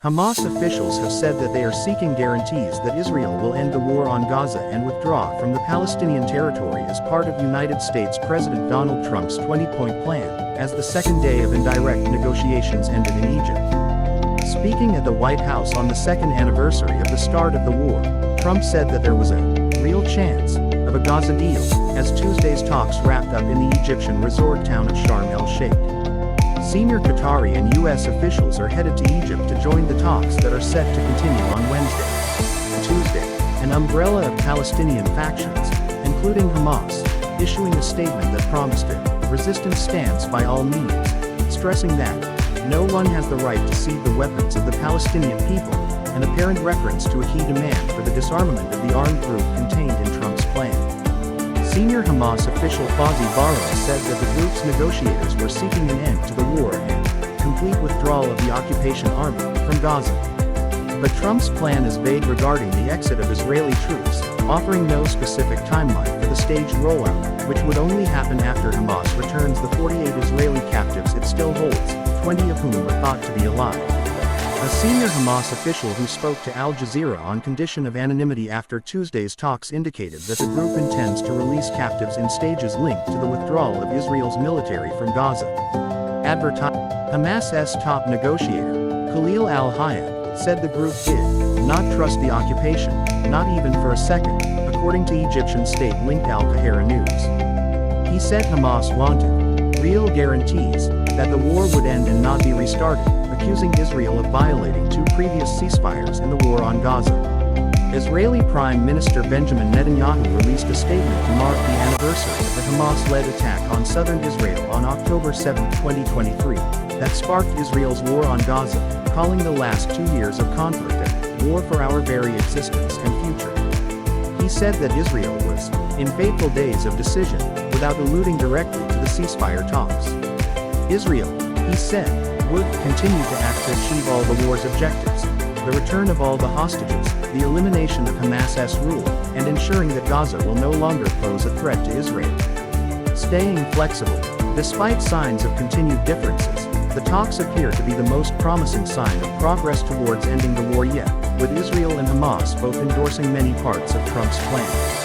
Hamas officials have said that they are seeking guarantees that Israel will end the war on Gaza and withdraw from the Palestinian territory as part of United States President Donald Trump's 20-point plan, as the second day of indirect negotiations ended in Egypt. Speaking at the White House on the second anniversary of the start of the war, Trump said that there was a real chance of a Gaza deal, as Tuesday's talks wrapped up in the Egyptian resort town of Sharm el-Sheikh. Senior Qatari and U.S. officials are headed to Egypt to join the talks that are set to continue on Wednesday. Tuesday, an umbrella of Palestinian factions, including Hamas, issuing a statement that promised a resistance stance by all means, stressing that no one has the right to seize the weapons of the Palestinian people, an apparent reference to a key demand for the disarmament of the armed group contained in Trump's plan. Senior Hamas official Fawzi Barrow said that the group's negotiators were seeking an end to the war and complete withdrawal of the occupation army from Gaza. But Trump's plan is vague regarding the exit of Israeli troops, offering no specific timeline for the staged rollout, which would only happen after Hamas returns the 48 Israeli captives it still holds, 20 of whom are thought to be alive. A senior Hamas official who spoke to Al Jazeera on condition of anonymity after Tuesday's talks indicated that the group intends to release captives in stages linked to the withdrawal of Israel's military from Gaza. Hamas's top negotiator, Khalil al-Hayat, said the group did not trust the occupation, not even for a second, according to Egyptian state-linked Al-Qahira News. He said Hamas wanted real guarantees that the war would end and not be restarted, accusing Israel of violating two previous ceasefires in the war on Gaza. Israeli Prime Minister Benjamin Netanyahu released a statement to mark the anniversary of the Hamas-led attack on southern Israel on October 7, 2023, that sparked Israel's war on Gaza, calling the last 2 years of conflict a war for our very existence and future. He said that Israel was in fateful days of decision, without alluding directly to the ceasefire talks. Israel, he said, would continue to act to achieve all the war's objectives, the return of all the hostages, the elimination of Hamas's rule, and ensuring that Gaza will no longer pose a threat to Israel. Staying flexible, despite signs of continued differences, the talks appear to be the most promising sign of progress towards ending the war yet, with Israel and Hamas both endorsing many parts of Trump's plan.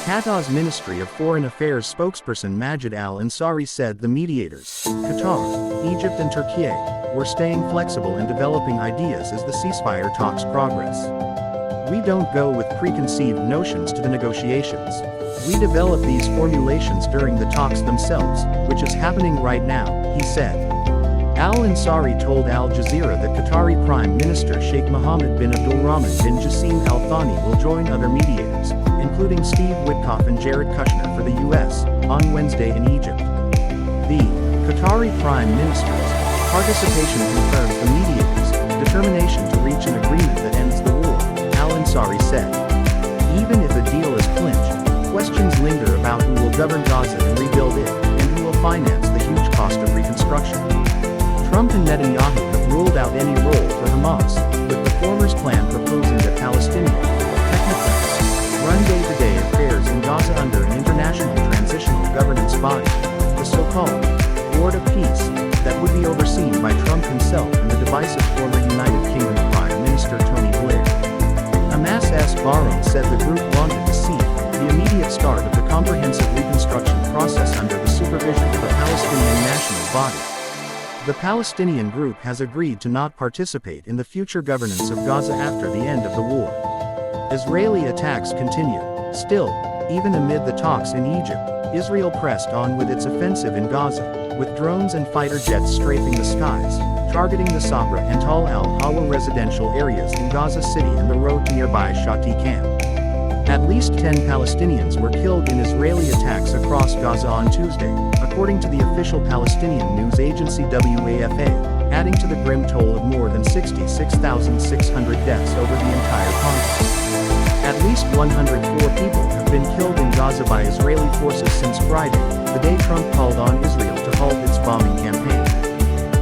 Qatar's Ministry of Foreign Affairs spokesperson Majid al-Ansari said the mediators, Qatar, Egypt and Turkey, were staying flexible and developing ideas as the ceasefire talks progress. We don't go with preconceived notions to the negotiations. We develop these formulations during the talks themselves, which is happening right now, he said. Al-Ansari told Al Jazeera that Qatari Prime Minister Sheikh Mohammed bin Abdulrahman bin Jassim Al Thani will join other mediators, including Steve Witkoff and Jared Kushner for the U.S., on Wednesday in Egypt. The Qatari Prime Minister's participation confirms the mediators' determination to reach an agreement that ends the war, Al-Ansari said. Even if a deal is clinched, questions linger about who will govern Gaza and rebuild it, and who will finance the huge cost of reconstruction. Trump and Netanyahu have ruled out any role for Hamas, with the former's plan proposing that Palestinian technocrats run day-to-day affairs in Gaza under an international transitional governance body, the so-called Board of Peace, that would be overseen by Trump himself and the divisive former United Kingdom Prime Minister Tony Blair. Hamas's Barrow said the group wanted to see the immediate start of the comprehensive reconstruction process under the supervision of a Palestinian national body. The Palestinian group has agreed to not participate in the future governance of Gaza after the end of the war. Israeli attacks continue. Still, even amid the talks in Egypt, Israel pressed on with its offensive in Gaza, with drones and fighter jets strafing the skies, targeting the Sabra and Tal al-Hawa residential areas in Gaza City and the road to nearby Shati camp. At least 10 Palestinians were killed in Israeli attacks across Gaza on Tuesday, according to the official Palestinian news agency WAFA, adding to the grim toll of more than 66,600 deaths over the entire conflict. At least 104 people have been killed in Gaza by Israeli forces since Friday, the day Trump called on Israel to halt its bombing campaign.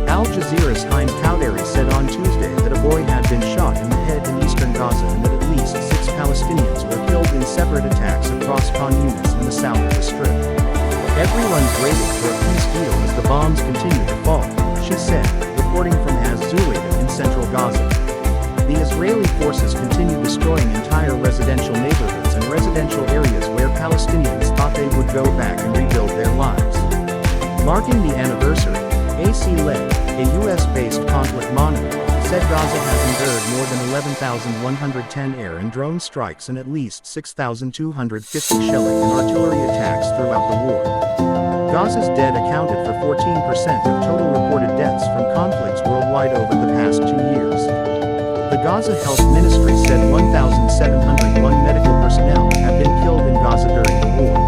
Al Jazeera's Haim Kaudari said on Tuesday that a boy had been shot in the head in eastern Gaza and that at least 6 Palestinians were killed in separate attacks across Khan Yunis in the south of the Strip. Everyone's waiting for a peace deal as the bombs continue to fall, she said, reporting from Az Zuwaydah in central Gaza. residential areas where Palestinians thought they would go back and rebuild their lives. Marking the anniversary, AC-led, a U.S.-based conflict monitor, said Gaza has endured more than 11,110 air and drone strikes and at least 6,250 shelling and artillery attacks throughout the war. Gaza's dead accounted for 14% of total reported deaths from conflicts worldwide over the past 2 years. The Gaza Health Ministry said 1,701 medical personnel have been killed in Gaza during the war.